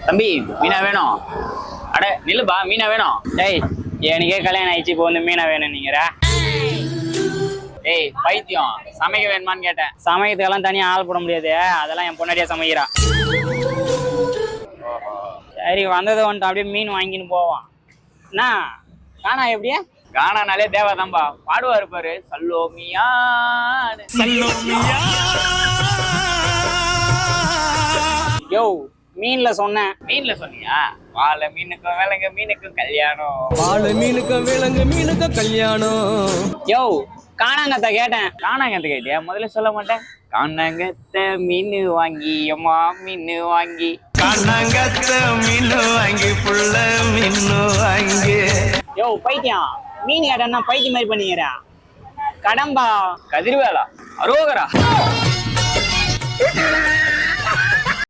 தம்பி மீனா வேணும். அட நில்லுப்பா, மீனா வேணும். டேய் எனக்கே கல்யாணம் ஆயிடுச்சு, இப்போ வந்து மீனா வேணும் நீங்கிற. ஏய் பைத்தியம், சமைக்க வேணுமான்னு கேட்டேன். சமைக்கிறதுக்கெல்லாம் தனியாக ஆள் போட முடியாது, அதெல்லாம் என் பொண்டாட்டியா சமைக்கிறா. சரி வந்ததை வந்துட்டு அப்படியே மீன் வாங்கின்னு போவான். என்ன காணா எப்படியா? கானானாலே தேவாதான்பா, பாடுவாரு பாரு, சல்லோமியா சல்லோமியா. யோ மீன்ல சொன்னேன். மீன்ல சொன்னியா? வாழை மீனுக்கும் விலங்கு மீனுக்கும் கல்யாணம். வாழை மீனுக்கும் விலங்கு மீனுக்கும் கல்யாணம். யோ காணாங்கத்த கேட்டேன். காணாங்கத்த கேட்டியா? முதல்ல சொல்ல மாட்டேன். காணாங்கத்த மீன் வாங்கி அம்மா மீன் வாங்கி. காணாங்கத்த மீன் வாங்கி புள்ள மீன் வாங்கி. யோ பைத்தியம், மீன் கேட்டா பைத்தியம் மாதிரி பண்ணிக்கிறா. கடம்பா கதிர்வேலா அரோகரா.